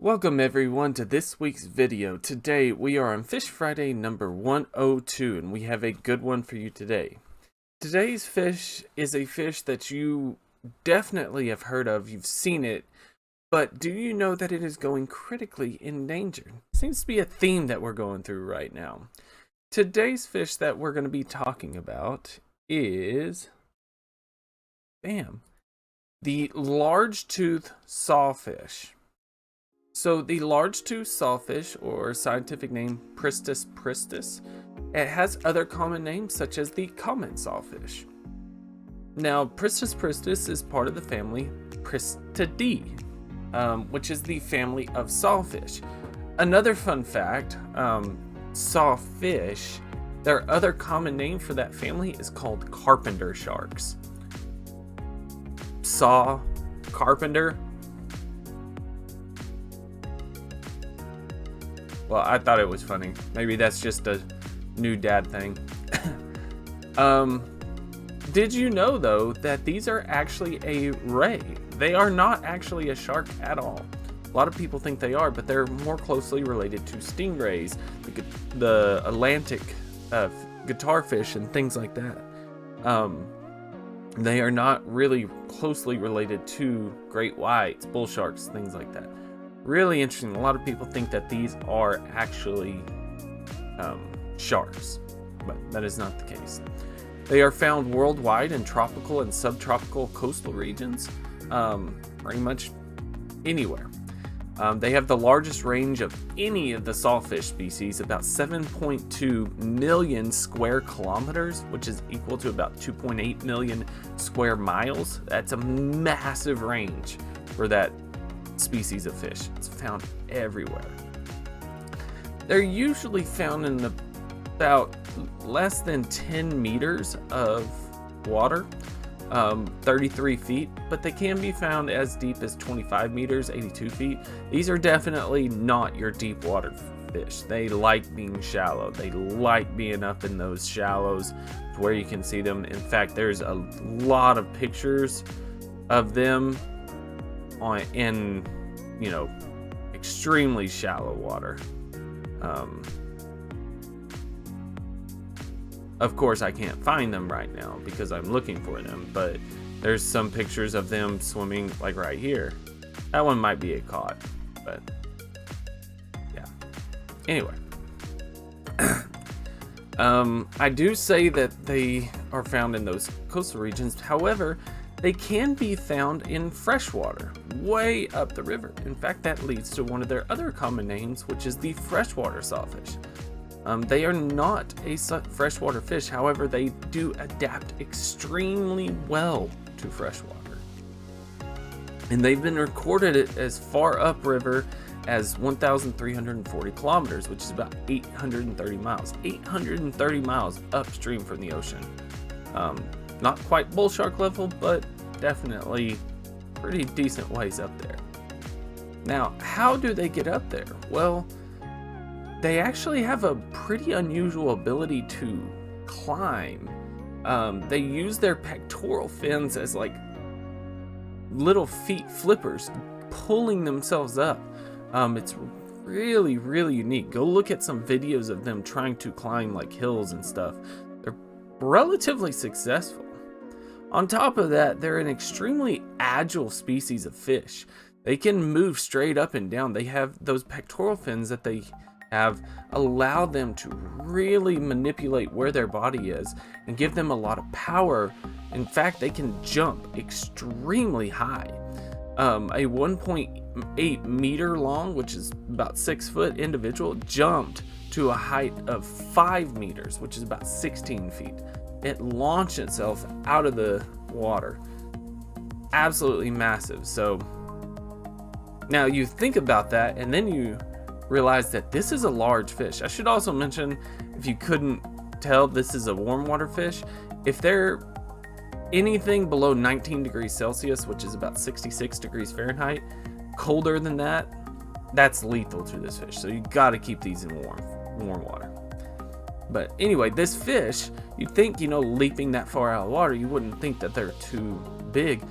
Welcome everyone to this week's video. Today we are on Fish Friday number 102 and we have a good one for you today. Today's fish is a fish that you definitely have heard of, you've seen it, but do you know that it is going critically endangered? Seems to be a theme that we're going through right now. Today's fish that we're going to be talking about is, the Largetooth sawfish. So the largetooth sawfish, or scientific name Pristis pristis, it has other common names such as the common sawfish. Now, Pristis pristis is part of the family Pristidae, which is the family of sawfish. Another fun fact, sawfish, their other common name for that family is called carpenter sharks. Saw, carpenter. Well, I thought it was funny. Maybe that's just a new dad thing. Did you know, though, that these are actually a ray? They are not actually a shark at all. A lot of people think they are, but they're more closely related to stingrays, the Atlantic guitarfish, and things like that. They are not really closely related to great whites, bull sharks, things like that. Really interesting. A lot of people think that these are actually sharks, but that is not the case. They are found worldwide in tropical and subtropical coastal regions, pretty much anywhere. They have the largest range of any of the sawfish species, about 7.2 million square kilometers, which is equal to about 2.8 million square miles. That's a massive range for that species of fish. It's found everywhere. They're usually found in about less than 10 meters of water, 33 feet, but they can be found as deep as 25 meters, 82 feet. These are definitely not your deep water fish. They like being shallow. They like being up in those shallows where you can see them. In fact, there's a lot of pictures of them in extremely shallow water. Of course, I can't find them right now because I'm looking for them, but there's some pictures of them swimming like right here. That one might be a cod, but yeah. Anyway, I do say that they are found in those coastal regions. However, they can be found in freshwater, way up the river. In fact, that leads to one of their other common names, which is the freshwater sawfish. They are not a freshwater fish, however, they do adapt extremely well to freshwater. And they've been recorded as far upriver as 1,340 kilometers, which is about 830 miles. 830 miles upstream from the ocean. Not quite bull shark level, but definitely pretty decent ways up there. Now, how do they get up there? Well, they actually have a pretty unusual ability to climb. They use their pectoral fins as like little feet flippers, pulling themselves up. It's really, really unique. Go look at some videos of them trying to climb like hills and stuff. They're relatively successful. On top of that, they're an extremely agile species of fish. They can move straight up and down. They have those pectoral fins that they have allowed them to really manipulate where their body is and give them a lot of power. In fact, they can jump extremely high. A 1.8 meter long, which is about 6 foot individual, jumped to a height of 5 meters, which is about 16 feet. It launched itself out of the water. Absolutely massive. So now you think about that, and then you realize that this is a large fish. I should also mention, if you couldn't tell, this is a warm water fish. If they're anything below 19 degrees Celsius, which is about 66 degrees Fahrenheit, colder than that, that's lethal to this fish. So you got to keep these in warm water. But anyway, this fish, you'd think, leaping that far out of the water, you wouldn't think that they're too big.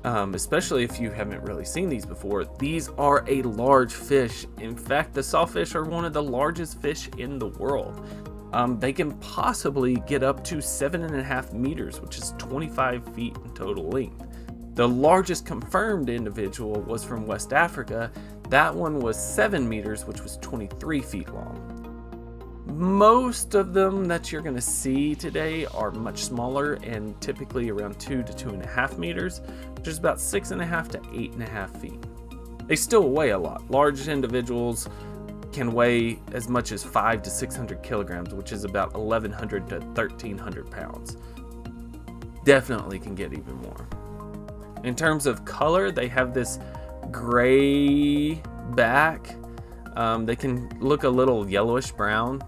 especially if you haven't really seen these before. These are a large fish. In fact, the sawfish are one of the largest fish in the world. They can possibly get up to 7.5 meters, which is 25 feet in total length. The largest confirmed individual was from West Africa. That one was 7 meters, which was 23 feet long. Most of them that you're going to see today are much smaller and typically around 2 to 2.5 meters, which is about 6.5 to 8.5 feet. They still weigh a lot. Large individuals can weigh as much as 500 to 600 kilograms, which is about 1,100 to 1,300 pounds. Definitely can get even more. In terms of color, they have this gray back. They can look a little yellowish brown,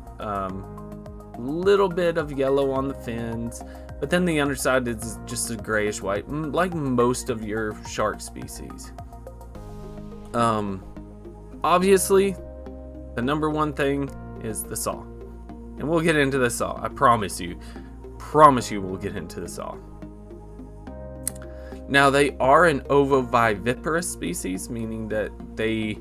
little bit of yellow on the fins, but then the underside is just a grayish white, like most of your shark species. Obviously, the number one thing is the saw, and we'll get into the saw. I promise you we'll get into the saw. Now, they are an ovoviviparous species, meaning that they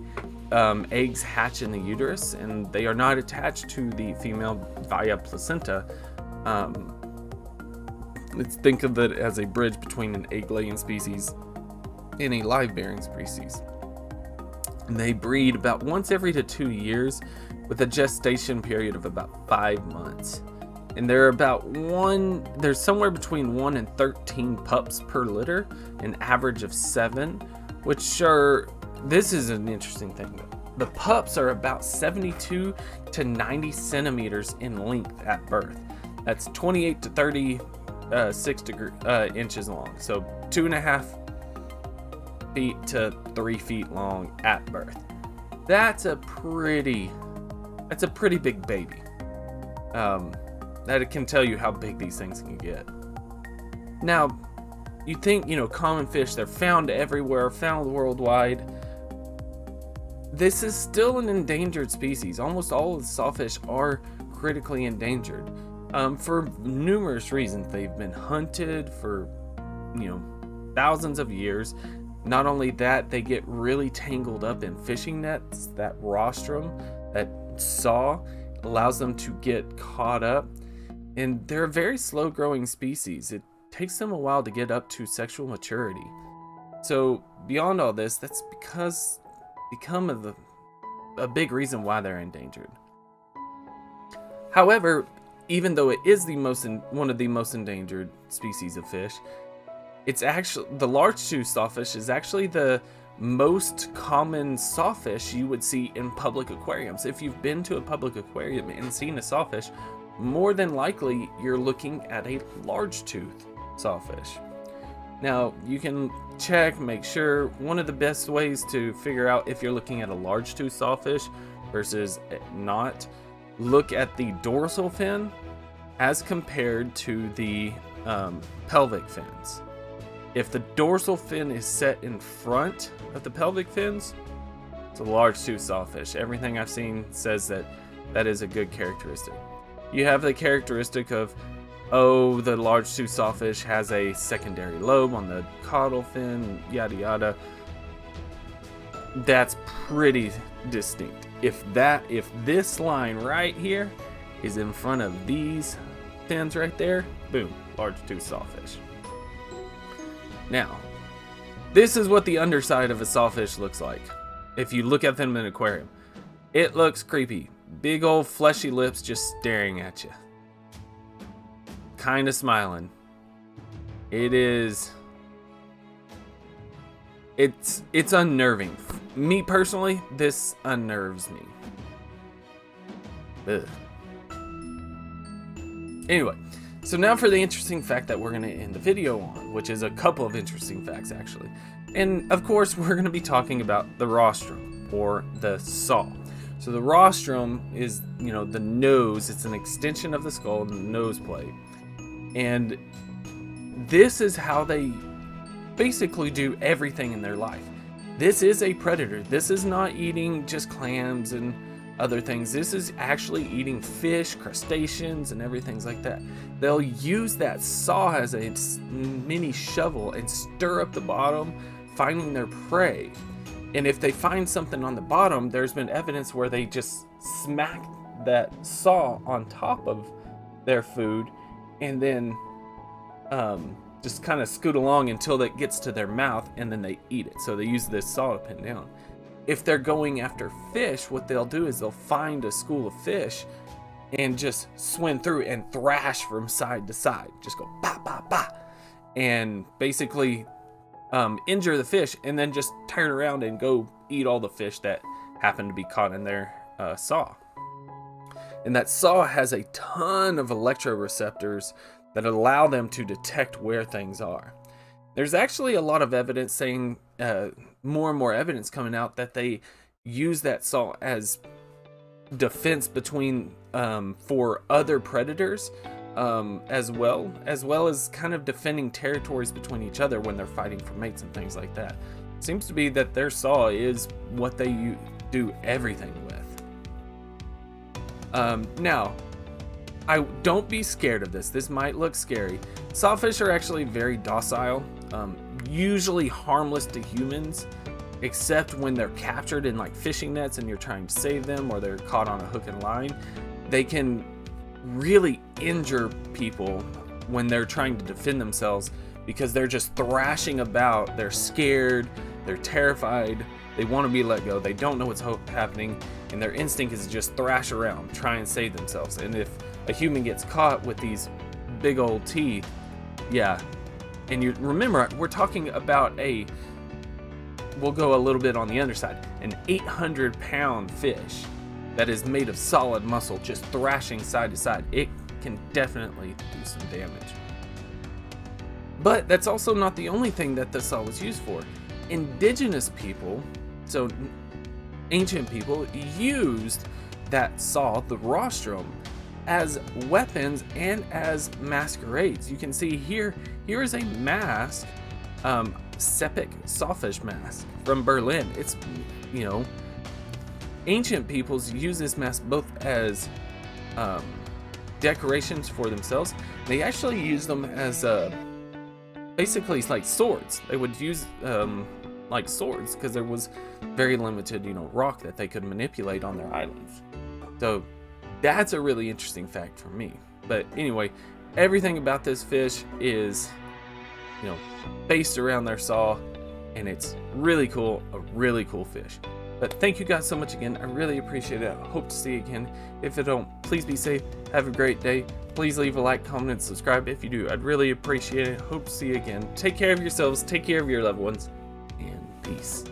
eggs hatch in the uterus, and they are not attached to the female via placenta. Let's think of it as a bridge between an egg-laying species and a live-bearing species. And they breed about once every 2 years with a gestation period of about 5 months. And they're there's somewhere between 1 and 13 pups per litter, an average of 7, this is an interesting thing though. The pups are about 72 to 90 centimeters in length at birth. That's 28 to 36 inches long. So 2.5 feet to 3 feet long at birth. That's a pretty big baby. That it can tell you how big these things can get. Now, you think, common fish, they're found everywhere, found worldwide. This is still an endangered species. Almost all of the sawfish are critically endangered. For numerous reasons. They've been hunted for, thousands of years. Not only that, they get really tangled up in fishing nets. That rostrum, that saw, allows them to get caught up. And they're a very slow growing species. It takes them a while to get up to sexual maturity. So beyond all this, that's become a big reason why they're endangered. However, even though it is one of the most endangered species of fish, it's actually the largetooth sawfish is actually the most common sawfish you would see in public aquariums. If you've been to a public aquarium and seen a sawfish, more than likely you're looking at a largetooth sawfish. Now, you can make sure. One of the best ways to figure out if you're looking at a largetooth sawfish versus not, look at the dorsal fin as compared to the pelvic fins. If the dorsal fin is set in front of the pelvic fins, it's a largetooth sawfish. Everything I've seen says that is a good characteristic. You have the characteristic of, the largetooth sawfish has a secondary lobe on the caudal fin, yada yada. That's pretty distinct. If this line right here is in front of these fins right there, boom, largetooth sawfish. Now, this is what the underside of a sawfish looks like. If you look at them in an aquarium, it looks creepy. Big old fleshy lips just staring at you. Kind of smiling. It's unnerving. Me personally, this unnerves me. Ugh. Anyway, so now for the interesting fact that we're going to end the video on, which is a couple of interesting facts actually. And of course, we're going to be talking about the rostrum, or the saw. So the rostrum is, the nose. It's an extension of the skull and the nose plate. And this is how they basically do everything in their life. This is a predator. This is not eating just clams and other things. This is actually eating fish, crustaceans, and everything like that. They'll use that saw as a mini shovel and stir up the bottom, finding their prey. And if they find something on the bottom, there's been evidence where they just smack that saw on top of their food and then just kind of scoot along until it gets to their mouth, and then they eat it. So they use this saw to pin down. If they're going after fish, what they'll do is they'll find a school of fish and just swim through and thrash from side to side. Just go ba ba ba, and basically injure the fish, and then just turn around and go eat all the fish that happen to be caught in their saw. And that saw has a ton of electroreceptors that allow them to detect where things are. There's actually a lot of evidence saying, more and more evidence coming out, that they use that saw as defense between for other predators, as well as kind of defending territories between each other when they're fighting for mates and things like that. It seems to be that their saw is what they do everything with. Now, don't be scared of this. This might look scary. Sawfish are actually very docile, usually harmless to humans, except when they're captured in like fishing nets and you're trying to save them, or they're caught on a hook and line. They can really injure people when they're trying to defend themselves, because they're just thrashing about. They're scared, they're terrified, they want to be let go, they don't know what's happening, and their instinct is to just thrash around, try and save themselves. And if a human gets caught with these big old teeth, yeah, and you remember, we're talking about we'll go a little bit on the underside, an 800-pound fish that is made of solid muscle, just thrashing side to side. It can definitely do some damage. But that's also not the only thing that the saw was used for. Indigenous people, so ancient people, used that saw, the rostrum, as weapons and as masquerades. You can see here is a mask, Sepik Sawfish mask from Berlin. It's, ancient peoples use this mask both as decorations for themselves. They actually use them as basically like swords. They would use like swords because there was very limited, rock that they could manipulate on their islands. So that's a really interesting fact for me. But anyway, everything about this fish is, based around their saw, and it's really cool, a really cool fish. But thank you guys so much again. I really appreciate it. I hope to see you again. If you don't, please be safe. Have a great day. Please leave a like, comment, and subscribe if you do. I'd really appreciate it. Hope to see you again. Take care of yourselves. Take care of your loved ones. And peace.